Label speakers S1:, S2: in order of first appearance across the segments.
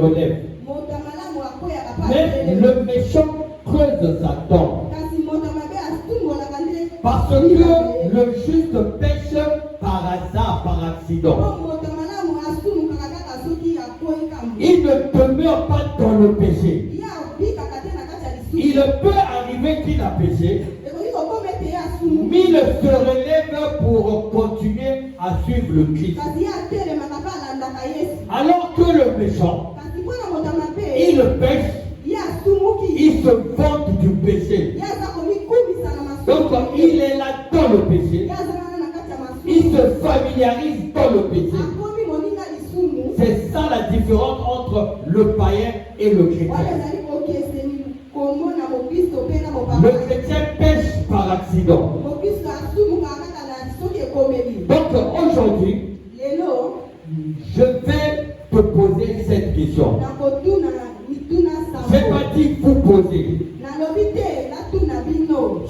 S1: relève. Mais le méchant creuse sa tombe. Parce que le juste pêche par hasard, par accident. Il ne demeure pas dans le péché. Il peut arriver qu'il a péché, mais il se relève pour continuer à suivre le Christ. Alors que le méchant, il pêche, il se vante du péché. Donc il est là dans le péché, il se familiarise dans le péché. C'est ça la différence entre le païen et le chrétien. Le chrétien pêche par accident. Donc aujourd'hui, je vais te poser cette question. Je n'ai pas dit vous poser.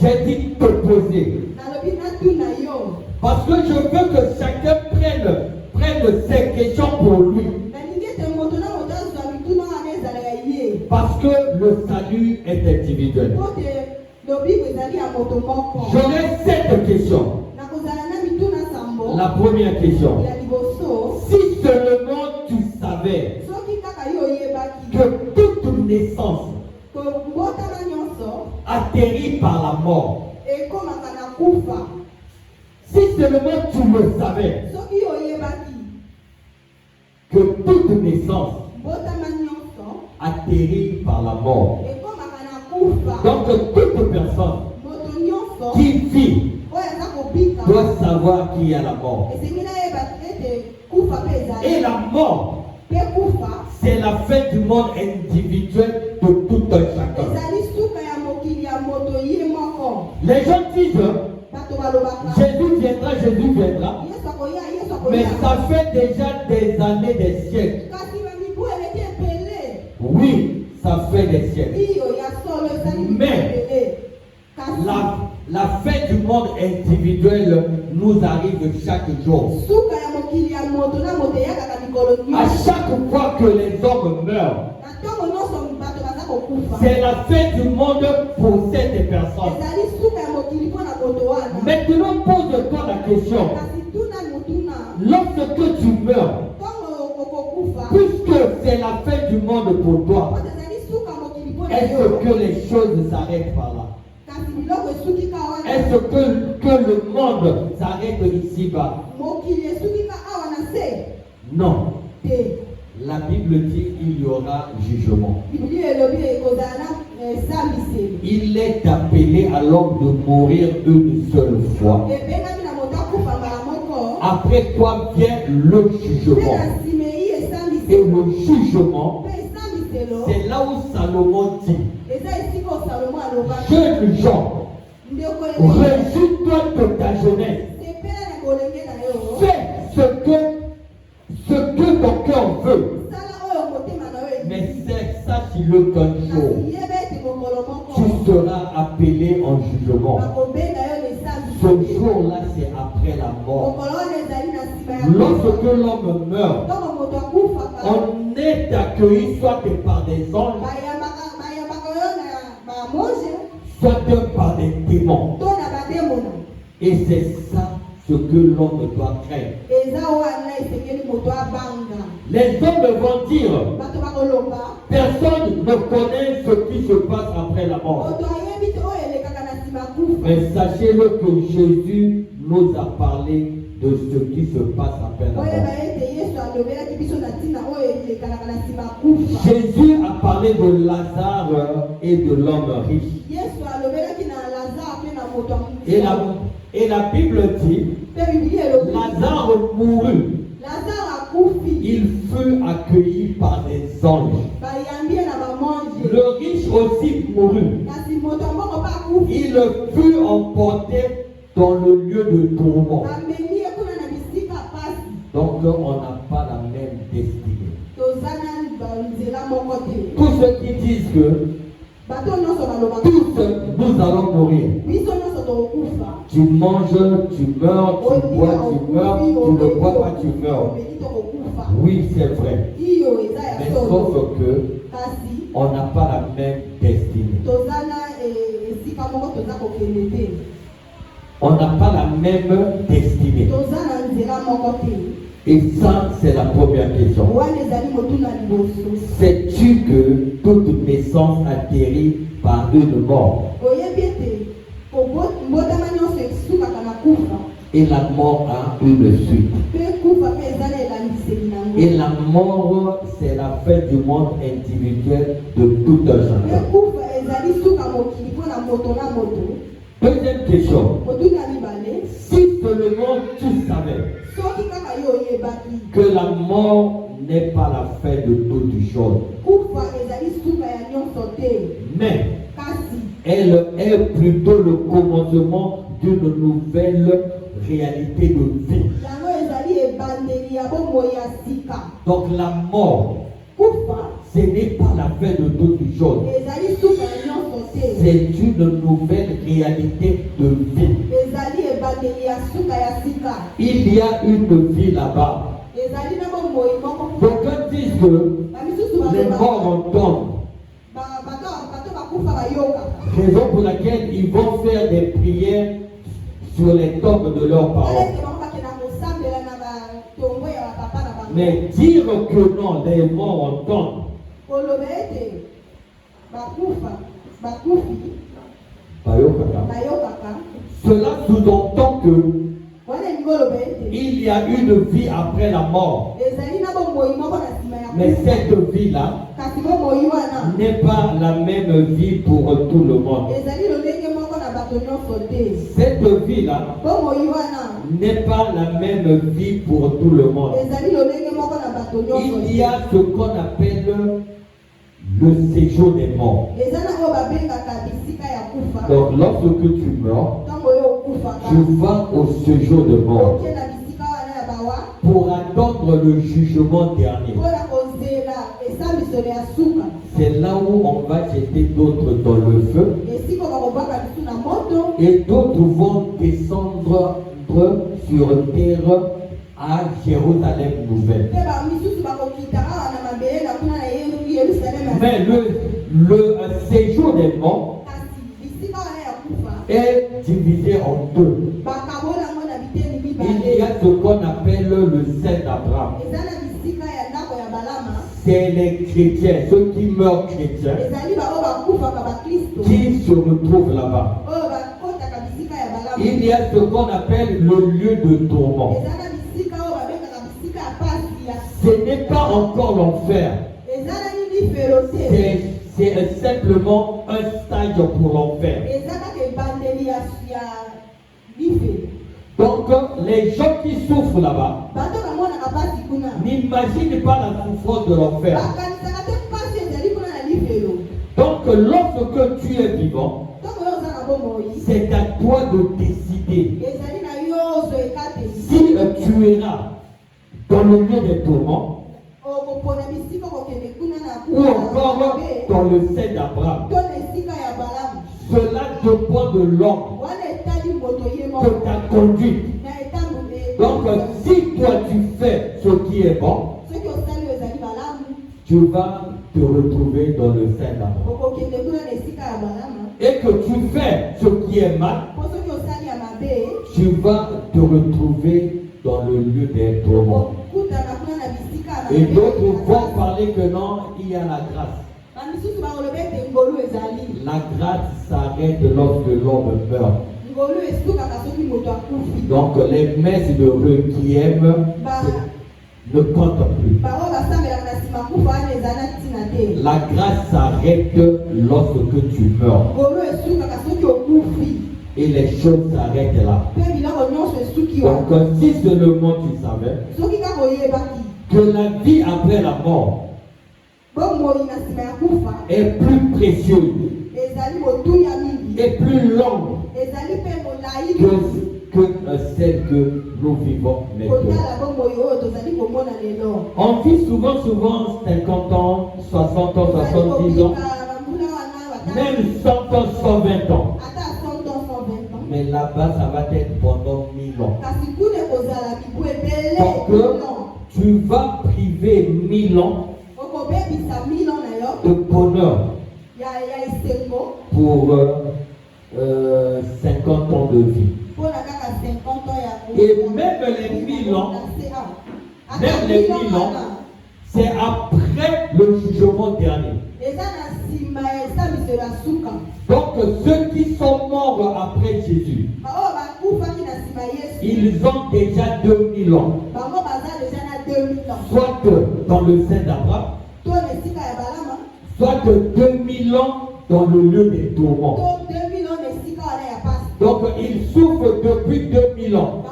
S1: J'ai dit te poser. Parce que je veux que chacun prenne ses questions pour lui. Parce que le salut est individuel. J'aurai 7 questions. La première question. Si seulement tu savais que toute naissance atterrit par la mort. Si seulement tu le savais que toute naissance atterrit par la mort. Donc toute personne qui vit doit savoir qu'il y a la mort. Et la mort, c'est la fin du monde individuel de tout un chacun. Les gens disent Jésus viendra, mais ça fait déjà des années, des siècles. Oui, ça fait des siècles. Mais la fin du monde individuel nous arrive chaque jour. À chaque fois que les hommes meurent, c'est la fin du monde pour cette personne. Maintenant, pose-toi la question. Lorsque tu meurs, puisque c'est la fin du monde pour toi, est-ce que les choses s'arrêtent par là? Est-ce que le monde s'arrête ici-bas? Non. La Bible dit qu'il y aura jugement. Il est appelé à l'homme de mourir une seule fois. Après quoi vient le jugement. Et le jugement, c'est là où Salomon dit: jeunes gens, réjouis-toi de ta jeunesse. Fais ce que ton cœur veut. Mais sache-le qu'un jour, tu seras appelé en jugement. Ce jour-là, c'est après la mort. Lorsque l'homme meurt, on est accueilli soit par des anges, soit par des démons. Et c'est ça ce que l'homme doit craindre. Les hommes vont dire: personne ne connaît ce qui se passe après la mort. Mais sachez-le que Jésus nous a parlé de ce qui se passe après la mort. Jésus a parlé de Lazare et de l'homme riche. Et la Bible dit: Lazare mourut. Il fut accueilli par des anges. Le riche aussi mourut. Il fut emporté dans le lieu de tourment. Donc on n'a pas la même destinée. Tous ceux qui disent que tous nous allons mourir, Tu manges, tu meurs, tu bois, tu meurs, tu ne bois pas, tu meurs. Oui, c'est vrai. Mais sauf que on n'a pas la même destinée. On n'a pas la même destinée. Et ça, c'est la première question. Sais-tu que toute naissance atterrit par une mort? Et la mort a une suite. Et la mort, c'est la fin du monde individuel de tout un chacun. Deuxième question. Si seulement tu savais que la mort n'est pas la fin de toute chose, mais elle est plutôt le commencement d'une nouvelle réalité de vie. Donc la mort, ce n'est pas la fin de toute chose. C'est une nouvelle réalité de vie. Il y a une vie là-bas. D'aucuns disent que les morts entendent. Raison pour laquelle ils vont faire des prières sur les tombes de leurs parents. Mais dire que non, les morts entendent. Cela sous-entend que il y a une vie après la mort. Mais cette vie-là n'est pas la même vie pour tout le monde. Cette vie-là n'est pas la même vie pour tout le monde. Il y a ce qu'on appelle le séjour des morts. Donc lorsque tu meurs, tu vas au séjour de mort pour attendre le jugement dernier. C'est là où on va jeter d'autres dans le feu et d'autres vont descendre sur terre à Jérusalem nouvelle. Mais le séjour des morts est divisé en deux. Il y a ce qu'on appelle le sein d'Abraham. C'est les chrétiens, ceux qui meurent chrétiens, qui se retrouvent là-bas. Il y a ce qu'on appelle le lieu de tourment. Ce n'est pas encore l'enfer. C'est simplement un stage pour l'enfer. Donc, les gens qui souffrent là-bas n'imaginent pas la souffrance de l'enfer. Donc, lorsque tu es vivant, c'est à toi de décider si tu iras dans le lieu des tourments ou encore dans le sein d'Abraham. Cela dépend de l'homme, de ta conduite. Donc, si toi tu fais ce qui est bon, tu vas te retrouver dans le sein d'Abraham. Et que tu fais ce qui est mal, tu vas te retrouver dans le lieu des tourments. Et d'autres vont parler que non, il y a la grâce. La grâce s'arrête lorsque l'homme meurt. Donc les messes de requiem ne comptent plus. La grâce s'arrête lorsque tu meurs. Et les choses s'arrêtent là. Donc si seulement tu savais que la vie après la mort est plus précieuse et plus longue que celle que nous vivons maintenant. On vit souvent 50 ans, 60 ans, 70 ans, même 100 ans, 120 ans. Mais
S2: Mais là-bas, ça va être pendant 1000 ans. Donc, tu vas priver 1000 ans de bonheur pour 50 ans de vie. Et même les 1000 ans, c'est après le jugement dernier. Donc ceux qui sont morts après Jésus, ils ont déjà 2000 ans. Soit dans le sein d'Abraham, soit 2000 ans dans le lieu des tourments. Donc ils souffrent depuis 2000 ans.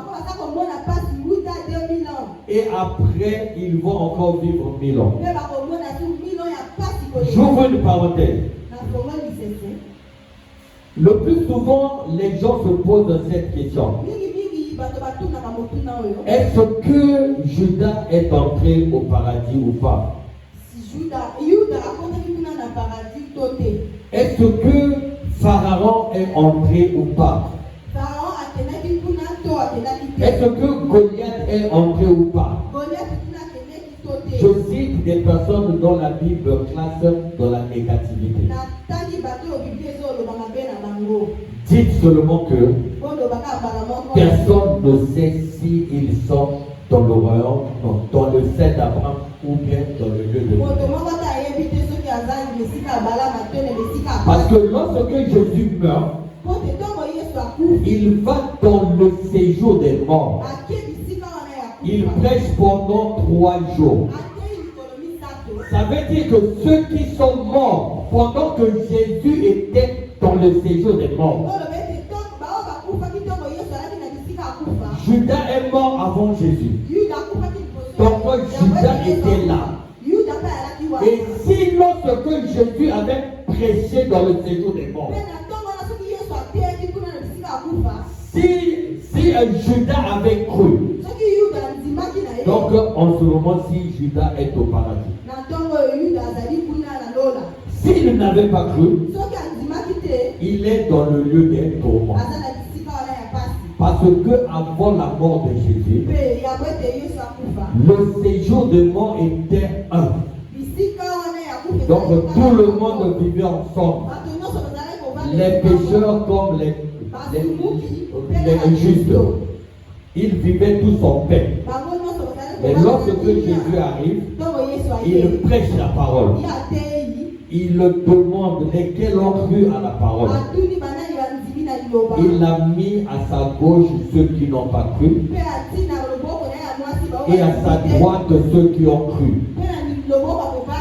S2: Et après, ils vont encore vivre 1000 ans. J'ouvre une parenthèse. Le plus souvent, les gens se posent cette question. Est-ce que Judas est entré au paradis ou pas? Est-ce que Pharaon est entré ou pas? Est-ce que Goliath est entré ou pas? Je cite des personnes dont la Bible classe dans la négativité. Dites seulement que personne ne sait s'ils sont dans le royaume, dans le sein d'Abraham ou bien dans le lieu de Dieu. Parce que lorsque Jésus meurt, il va dans le séjour des morts. Il prêche pendant 3 jours. Ça veut dire que ceux qui sont morts pendant que Jésus était dans le séjour des morts. Judas est mort avant Jésus. Donc Judas était là. Et si lorsque Jésus avait prêché dans le séjour des morts, si Judas avait cru, donc en ce moment, si Judas est au paradis, s'il n'avait pas cru, il est dans le lieu des tourments. Parce que avant la mort de Jésus, le séjour de mort était un. Donc tout le monde vivait ensemble. Les pécheurs comme les justes. Ils vivaient tous en paix. Mais lorsque Jésus arrive, il prêche la parole. Il demande lesquels ont cru à la parole. Il a mis à sa gauche ceux qui n'ont pas cru et à sa droite ceux qui ont cru.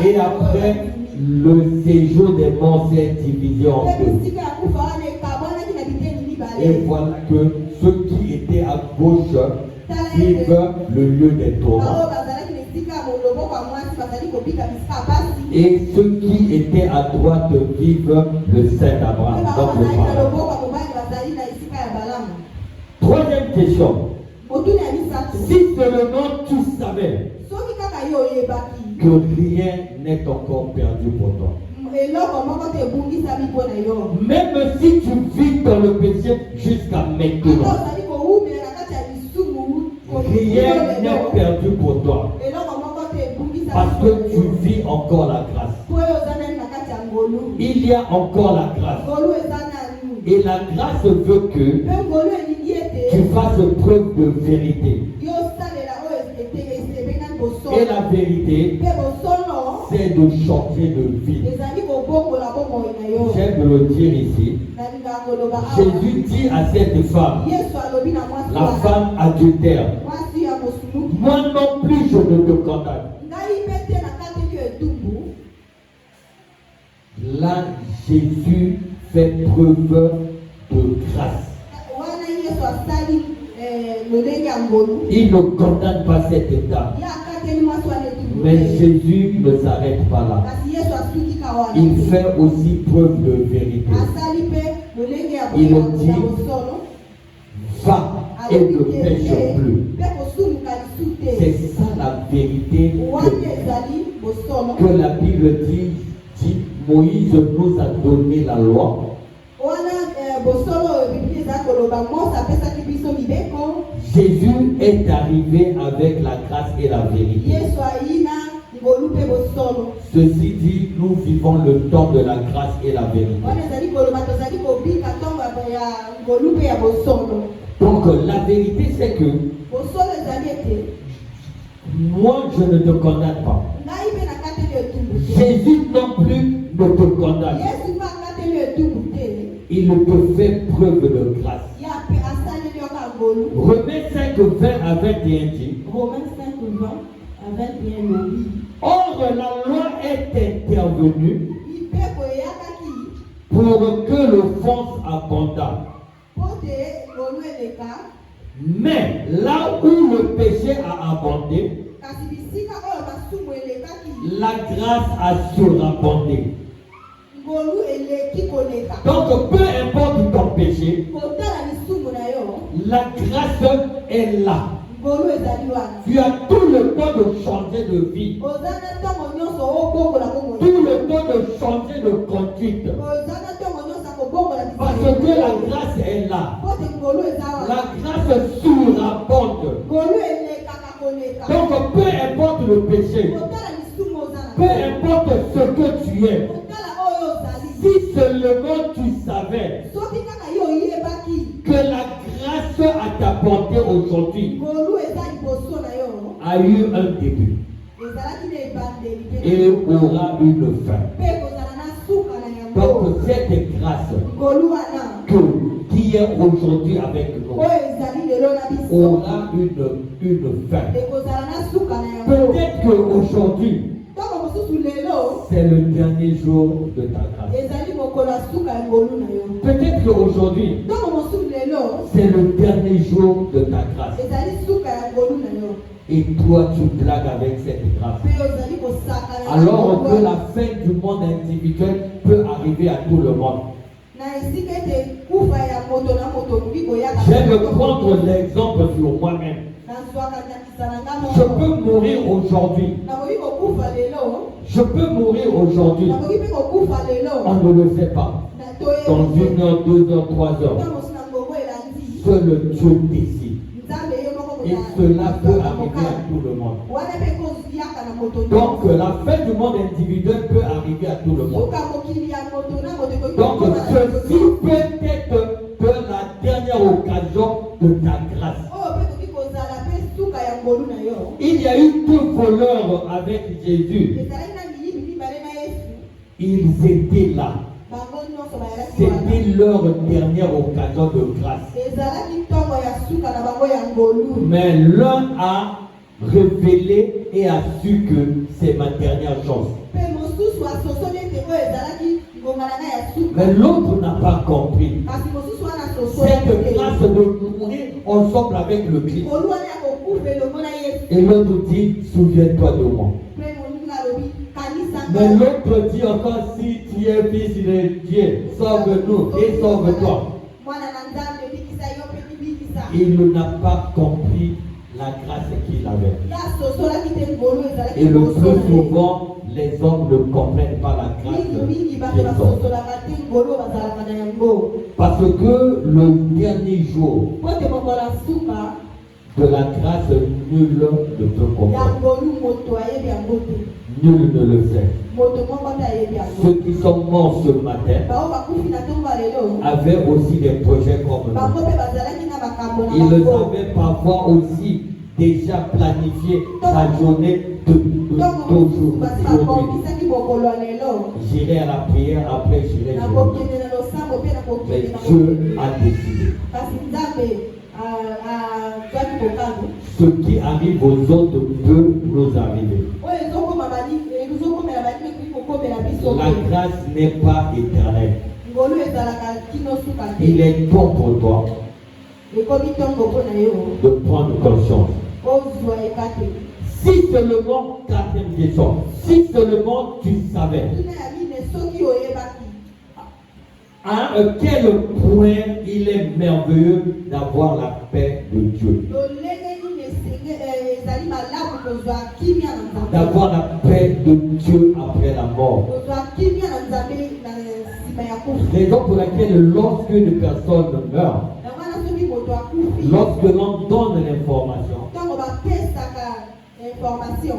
S2: Et après, le séjour des morts s'est divisé en deux. Et voilà que ceux qui étaient à gauche vivent le lieu des tourments. Et ceux qui étaient à droite vivent le sein d'Abraham. Troisième question. Si seulement tu savais que rien n'est encore perdu pour toi. Même si tu vis dans le péché jusqu'à maintenant, rien n'est perdu pour toi. Parce que tu vis encore la grâce. Il y a encore la grâce. Et la grâce veut que tu fasses preuve de vérité. Et la vérité, c'est de changer de vie. J'aime le dire ici. Jésus dit à cette femme, la femme adultère, moi non plus je ne te condamne. Là, Jésus fait preuve de grâce. Il ne condamne pas cette étape. Mais Jésus ne s'arrête pas là. Il fait aussi preuve de vérité. Il dit, va et ne pêche plus. C'est ça la vérité que la Bible dit. Moïse nous a donné la loi. Jésus est arrivé avec la grâce et la vérité. Ceci dit, nous vivons le temps de la grâce et la vérité. Donc la vérité c'est que moi je ne te condamne pas. Jésus non plus ne te condamne. Il te fait preuve de grâce. Romains 5, 20 à 21 dit. Or la loi est intervenue pour que l'offense abondât. Mais là où le péché a abondé, la grâce a surabondé. Donc peu importe ton péché, la grâce est là. Tu as tout le temps de changer de vie, tout le temps de changer de conduite, parce que la grâce est là. La grâce surabonde. Donc peu importe le péché, peu importe ce que tu es, si seulement tu savais que la grâce à t'apporter aujourd'hui a eu un début et aura une fin. Donc cette grâce qui est aujourd'hui avec nous aura une fin. Peut-être qu'aujourd'hui c'est le dernier jour de ta grâce. Peut-être qu'aujourd'hui c'est le dernier jour de ta grâce. Et toi tu blagues avec cette grâce. Alors que la fin du monde individuel peut arriver à tout le monde. Je vais prendre l'exemple sur moi-même. Je peux mourir aujourd'hui. Je peux mourir aujourd'hui. On ne le sait pas. Dans 1 heure, 2 heures, 3 heures. Seul Dieu décide. Et cela peut arriver à tout le monde. Donc la fin du monde individuel peut arriver à tout le monde. Donc ceci peut être la dernière occasion de ta grâce. Il y a eu 2 voleurs avec Jésus. Ils étaient là. C'était leur dernière occasion de grâce. Mais l'un a révélé et a su que c'est ma dernière chance. Mais l'autre n'a pas compris. Cette grâce de mourir ensemble avec le Christ. Et l'autre dit, souviens-toi de moi. Mais l'autre dit encore, si tu es fils de Dieu, sauve-nous et sauve-toi. Il n'a pas compris la grâce qu'il avait. Et le plus souvent, les hommes ne comprennent pas la grâce des hommes. Parce que le dernier jour de la grâce, nul ne peut comprendre. Nul ne le sait. Ceux qui sont morts ce matin avaient aussi des projets comme nous. Ils avaient parfois aussi déjà planifié la journée d'aujourd'hui. J'irai à la prière, après j'irai. Mais Dieu a décidé. Ce qui arrive aux autres peut nous arriver. La grâce n'est pas éternelle. Il est temps pour toi de prendre conscience. Si seulement, quatrième question, si seulement tu savais à quel point il est merveilleux d'avoir la paix de Dieu. D'avoir la paix de Dieu après la mort. Raison pour laquelle lorsque une personne meurt, lorsque l'on donne l'information,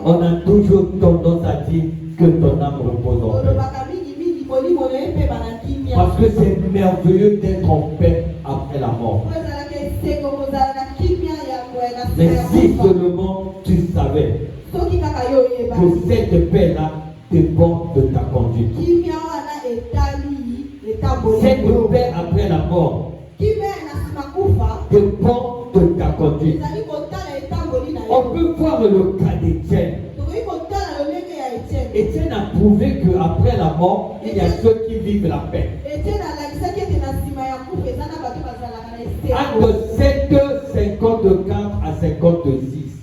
S2: on a toujours tendance à dire que ton âme repose en paix. Parce que c'est merveilleux d'être en paix après la mort. Mais si seulement tu savais que cette paix-là dépend de ta conduite. Cette paix après la mort dépend de ta conduite. On peut voir le cas d'Étienne. Étienne a prouvé qu'après la mort, il y a ceux qui vivent la paix. Acte 7, 54 à 56.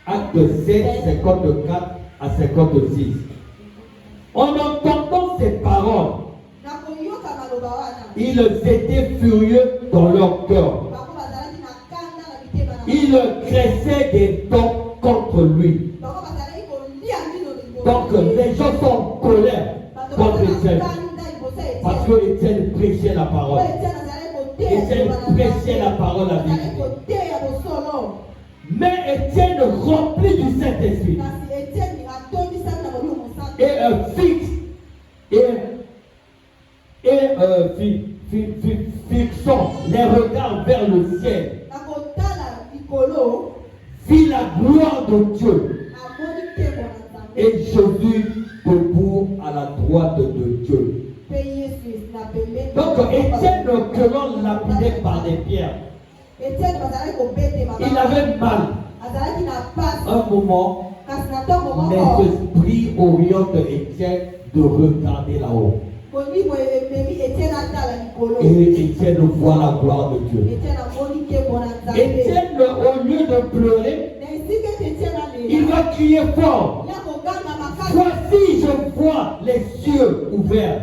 S2: Acte 7, 54 à 56. En entendant ces paroles, ils étaient furieux dans leur cœur. Ils craissaient des dents contre lui. Donc les gens sont en colère contre Étienne. Parce que Étienne prêchait la parole. Étienne prêchait la parole à vie. Mais Étienne rempli du Saint-Esprit fixant les regards vers le ciel, vit la gloire de Dieu et Jésus debout à la droite de Dieu. Donc Étienne, que l'on lapidait par des pierres, il avait mal. Un moment, les esprits orientent Étienne de regarder là-haut. Et Étienne voit la gloire de Dieu. Étienne, au lieu de pleurer, il va crier fort. Voici, je vois les cieux ouverts.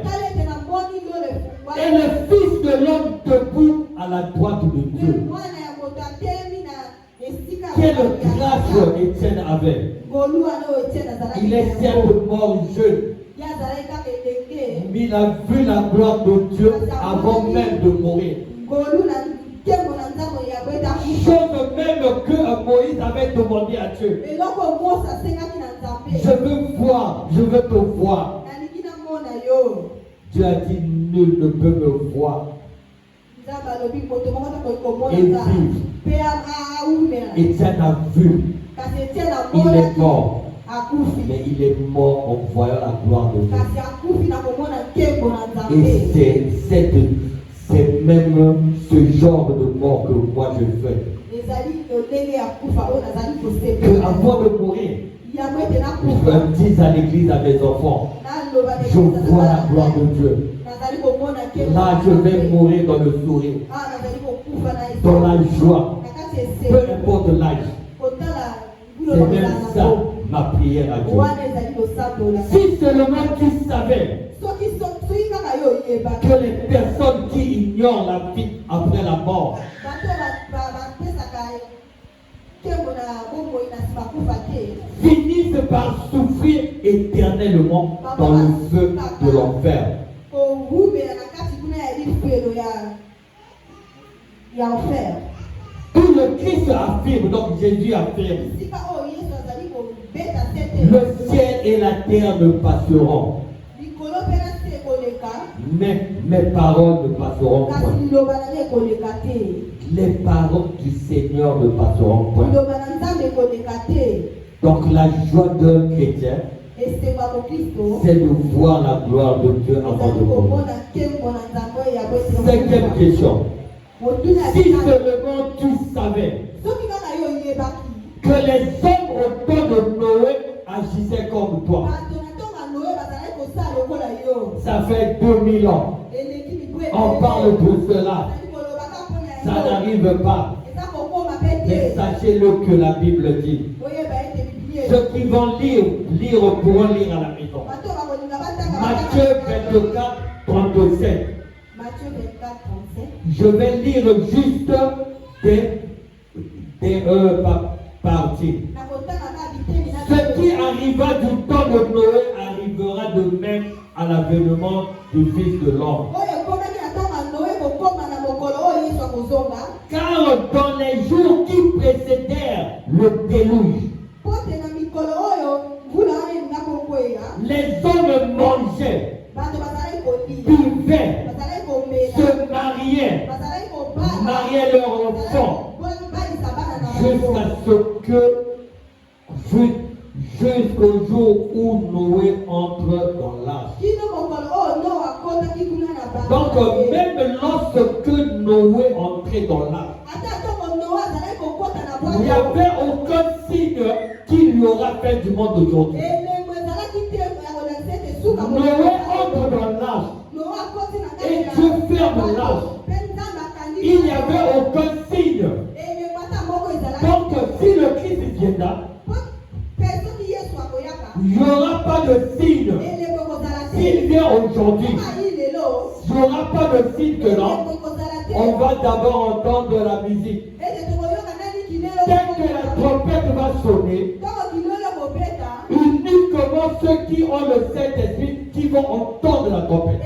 S2: Et le Fils de l'homme debout à la droite de Dieu. Quelle grâce Étienne avait. Il est certes mort jeune. Mais il a vu la gloire de Dieu avant même de mourir. Chose même que Moïse avait demandé à Dieu. Je veux voir, je veux te voir. Dieu a dit, nul ne peut me voir et vivre. Étienne a vu. Il est mort. Mais il est mort en voyant la gloire de Dieu. Et c'est même ce genre de mort que moi je fais. Que avant de mourir, je dis à l'église, à mes enfants, je vois la gloire de Dieu. Là, je vais mourir dans le sourire, dans la joie, peu importe l'âge. C'est même ça ma prière à Dieu. Si seulement tu savais que les personnes qui ignorent la vie après la mort finissent par souffrir éternellement dans le feu de l'enfer. Tout le Christ affirme, donc Jésus affirme, le ciel et la terre ne passeront, mais mes paroles ne passeront point. Les paroles du Seigneur ne passeront point. Donc la joie d'un chrétien, c'est de voir la gloire de Dieu avant de mourir. Cinquième question. Si seulement tu savais que les hommes au temps de Noé agissaient comme toi. Ça fait 2000 ans. On parle de cela. Ça n'arrive pas. Mais sachez-le que la Bible dit. Ceux qui vont lire pourront lire à la maison. Matthieu 24, 37. Je vais lire juste des parties. Ce qui arriva du temps de Noé arrivera de même à l'avènement du Fils de l'homme. Car dans les jours qui précédèrent le déluge, les hommes mangeaient, buvaient, se mariaient leurs enfants, jusqu'au jour où Noé entre dans l'arche. Donc même lorsque Noé entrait dans l'arche, il n'y avait aucun signe qu'il lui aura fait du monde aujourd'hui. Noé entre dans l'arche et Dieu ferme l'arche. Il n'y avait aucun signe. Donc si le Christ viendra, il n'y aura pas de signe. S'il vient aujourd'hui, il n'y aura pas de signe que non. On va d'abord entendre la musique. Dès que la trompette va sonner, uniquement ceux qui ont le Saint-Esprit qui vont entendre la trompette.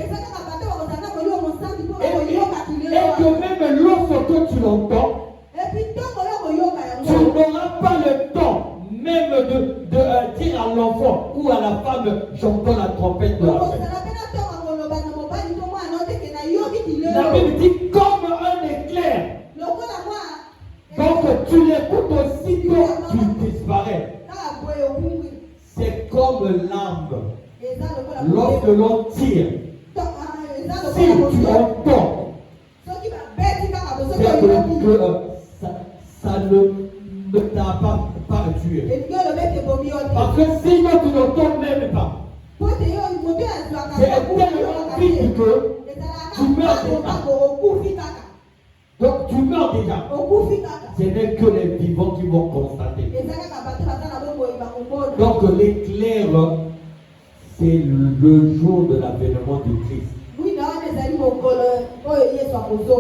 S2: Et que même lorsque tu l'entends, tu n'auras pas le temps même de dire à l'enfant ou à la femme, j'entends la trompette de la fête. La Bible dit comme un éclair. Donc tu l'écoutes aussitôt, tu disparais. C'est comme l'arme. Lorsque l'on tire, si tu entends, c'est que ça ne t'a pas tué. Parce que sinon tu n'entends même pas. C'est tellement vite que tu meurs déjà. Donc tu meurs déjà. Ce n'est que les vivants qui vont constater. Donc l'éclair, c'est le jour de l'avènement du Christ.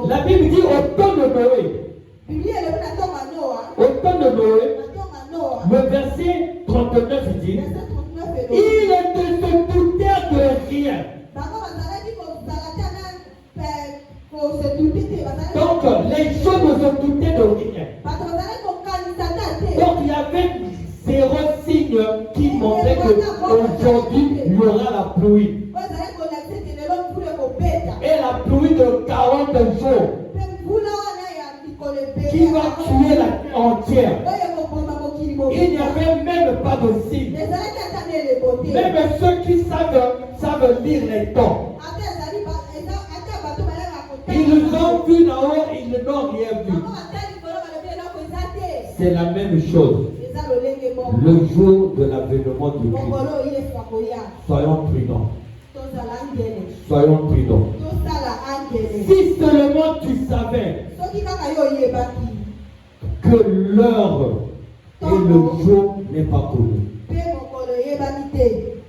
S2: La Bible dit au temps de Noé. Au temps de Noé, le verset 39 dit, il ne se doutait de rien. Donc les choses ne se doutaient de rien. Donc il y avait zéro signe qui montrait qu'aujourd'hui il y aura la pluie. Et la pluie de 40 jours qui va tuer la terre entière. Il n'y avait même pas de signe. Même ceux qui savent lire les temps, ils ont vu là-haut, ils n'ont rien vu. C'est la même chose. Le jour de l'avènement du Christ. Soyons prudents. Soyons prudents. Si seulement tu savais que l'heure et le jour n'est pas connu.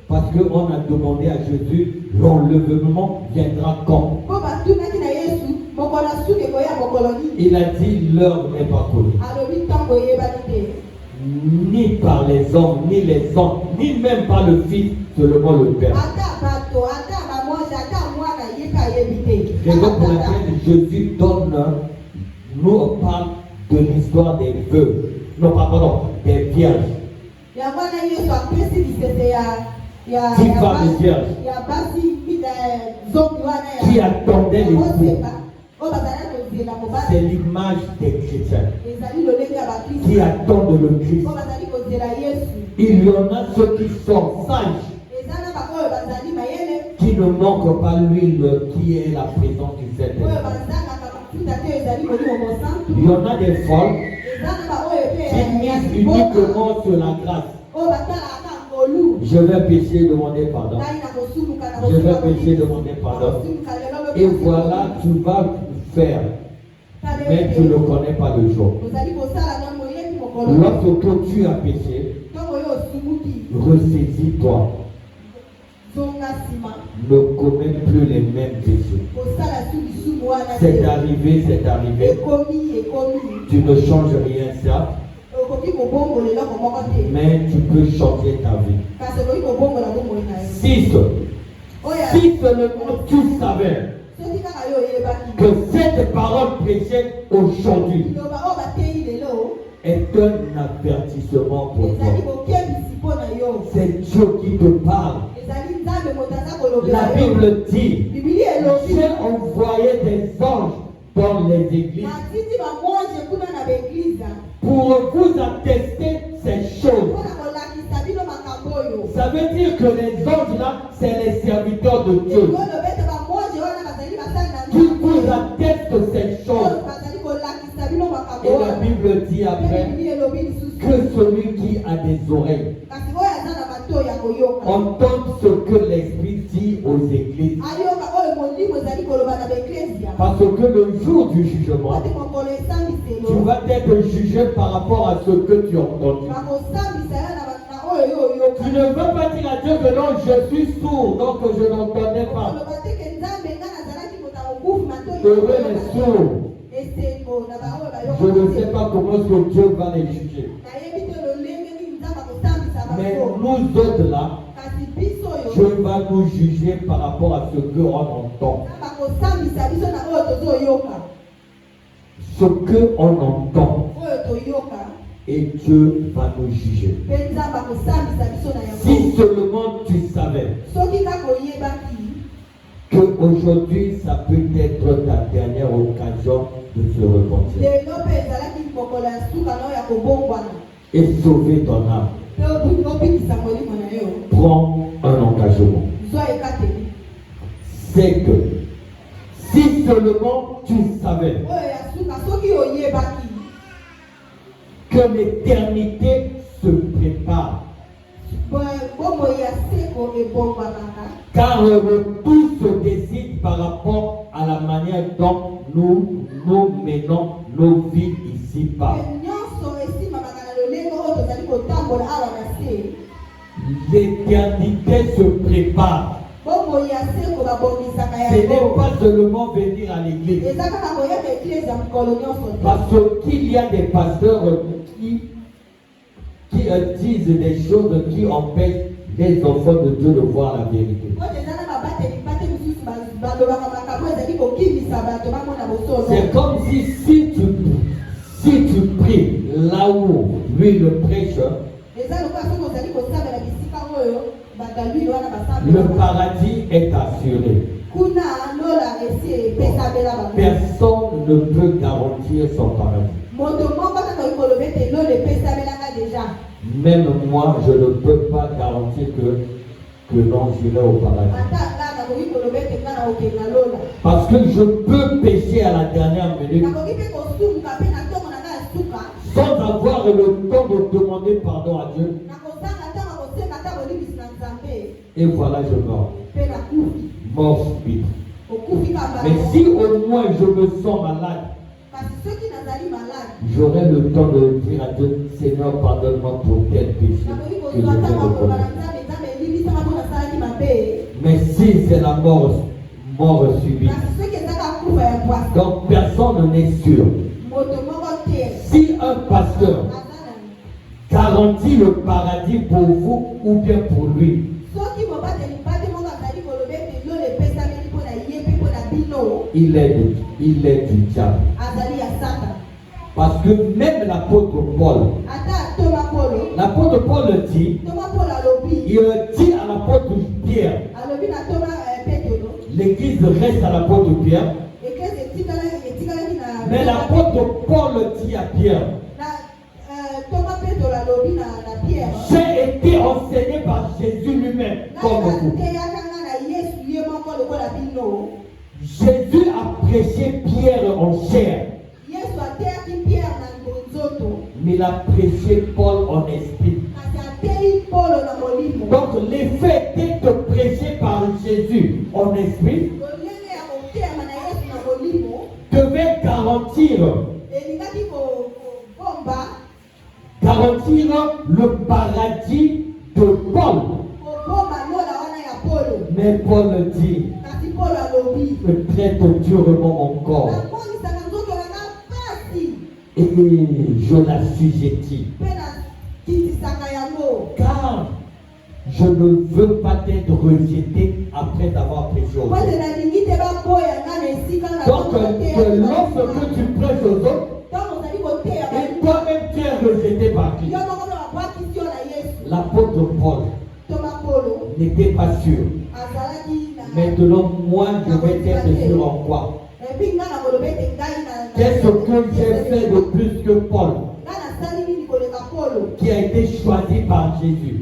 S2: Parce qu'on a demandé à Jésus, l'enlèvement viendra quand? Il a dit, l'heure n'est pas connue. Ni par les hommes, ni les anges, ni même par le Fils, seulement le Père. Raison pour laquelle Jésus nous parle de l'histoire des veuves. Non, pardon, des vierges. 10 femmes vierges qui attendaient l'époux. C'est l'image des chrétiens qui attendent le Christ. Il y en a ceux qui sont sages, qui ne manquent pas l'huile qui est la présence du Saint-Esprit. Il y en a des folles qui misent uniquement sur la grâce. Je vais pécher, demander pardon. Je vais pécher, demander pardon. Et voilà, tu vas faire. Mais tu ne connais pas le jour. Lorsque tu as péché, ressaisis-toi. Ne commets plus les mêmes péchés. C'est arrivé, c'est arrivé. Tu ne changes rien, ça. Mais tu peux changer ta vie. Si seulement tu savais que cette parole prêchée aujourd'hui est un avertissement pour toi. C'est Dieu qui te parle. La Bible dit, j'ai envoyé des anges dans les églises pour vous attester ces choses. Ça veut dire que les anges là, c'est les serviteurs de Dieu qui vous attestent ces choses. Et la Bible dit après que celui qui a des oreilles entende ce que l'Esprit dit aux églises. Parce que le jour du jugement, tu vas être jugé par rapport à ce que tu as entendu. Tu ne veux pas dire à Dieu que non, je suis sourd, donc je n'entendais pas. Heureux les sourds. Je ne sais pas comment est-ce que Dieu va les juger. Mais nous autres là, Dieu va nous juger par rapport à ce qu'on entend. Ce qu'on entend. Et Dieu va nous juger. Si seulement tu savais qu'aujourd'hui, ça peut être ta dernière occasion de se repentir et sauver ton âme. Prends un engagement. C'est que si seulement tu savais que l'éternité se prépare, car tout se décide par rapport à la manière dont nous menons nos vies ici-bas. L'éternité se prépare. Ce n'est pas seulement venir à l'église. Parce qu'il y a des pasteurs qui disent des choses qui empêchent les enfants de Dieu de voir la vérité. C'est comme si tu pries là où lui le prêche, le paradis est assuré. Personne ne peut garantir son paradis. Même moi, je ne peux pas garantir que non, j'irai au paradis. Parce que je peux pécher à la dernière minute sans avoir le temps de demander pardon à Dieu. Et voilà, je meurs. Mort subite. Mais si au moins je me sens malade, j'aurai le temps de dire à Dieu, Seigneur, pardonne-moi pour tel péché que je vais reconnaître. Mais si c'est la mort subite, donc personne n'est sûr. Si un pasteur garantit le paradis pour vous ou bien pour lui, il est du diable. Parce que même l'apôtre Paul dit, il dit à l'apôtre Pierre, l'église reste à l'apôtre Pierre, mais l'apôtre Paul dit à Pierre, j'ai été enseigné par Jésus lui-même comme vous. Jésus a prêché Pierre en chair, mais il a prêché Paul en esprit. Donc l'effet d'être prêché par Jésus en esprit devait garantir le paradis de Paul. Mais Paul dit, je traite durement mon corps et je l'assujettis, car je ne veux pas être rejeté après avoir prêché aux autres. que lorsque tu prêches aux autres, et toi-même tu es rejeté par Christ. L'apôtre Paul n'était pas sûr. Maintenant, moi, je vais être sûr en quoi? Qu'est-ce que j'ai fait de plus que Paul, qui a été choisi par Jésus?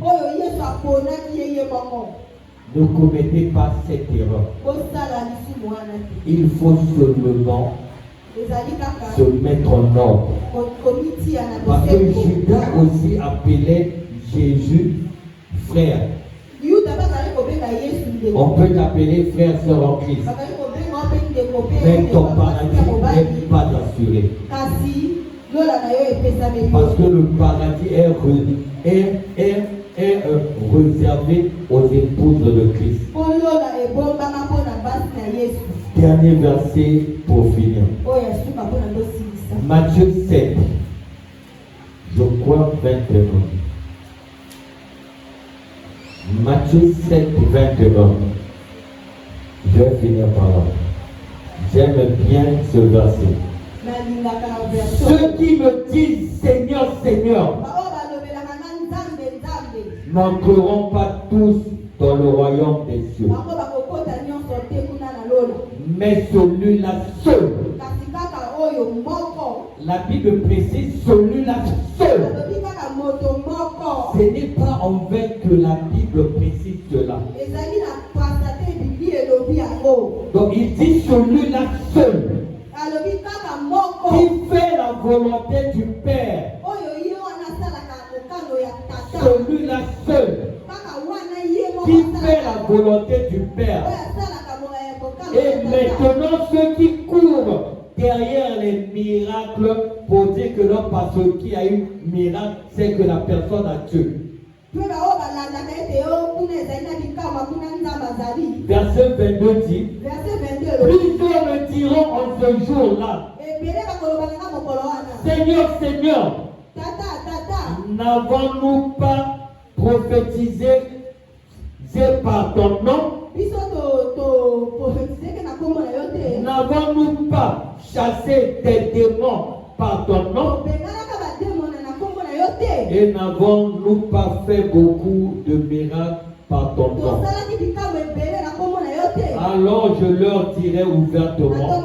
S2: Ne commettez pas cette erreur. Il faut seulement se mettre en ordre. Parce que Judas aussi appelait Jésus frère. On peut t'appeler frère, sœur en Christ. Mais ton paradis n'est pas assuré. Parce que le paradis est réservé aux épouses de Christ. Dernier verset pour finir. Matthieu 7. Je crois 21. Matthieu 7, 21. Je vais finir par là. J'aime bien ce verset. Ceux qui me disent Seigneur, Seigneur, n'entreront pas tous dans le royaume des cieux, mais celui-là seul. La Bible précise celui-là seul. Ce n'est pas en vain que la Bible précise cela. Donc il dit celui-là seul qui fait la volonté du Père. Celui-là seul qui fait la volonté du Père. Et maintenant ceux qui courent derrière les miracles pour dire que non, parce qu'il y a eu miracle, c'est que la personne a tué. Verset 22 dit, plusieurs me diront en ce jour-là, Seigneur, Seigneur, n'avons-nous pas prophétisé par ton nom? N'avons-nous pas chassé des démons par ton nom? Et n'avons-nous pas fait beaucoup de miracles par ton nom? Alors je leur dirai ouvertement,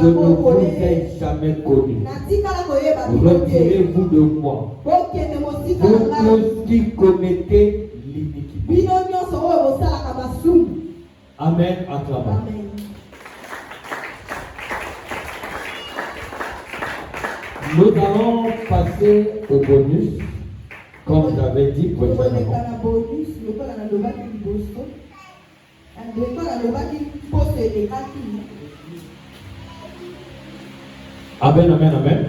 S2: je ne vous ai jamais connu. Retirez-vous de moi, vous tous qui commettez l'iniquité. Amen. Acclamons. Nous allons passer au bonus, comme j'avais dit précédemment. Amen, amen, amen.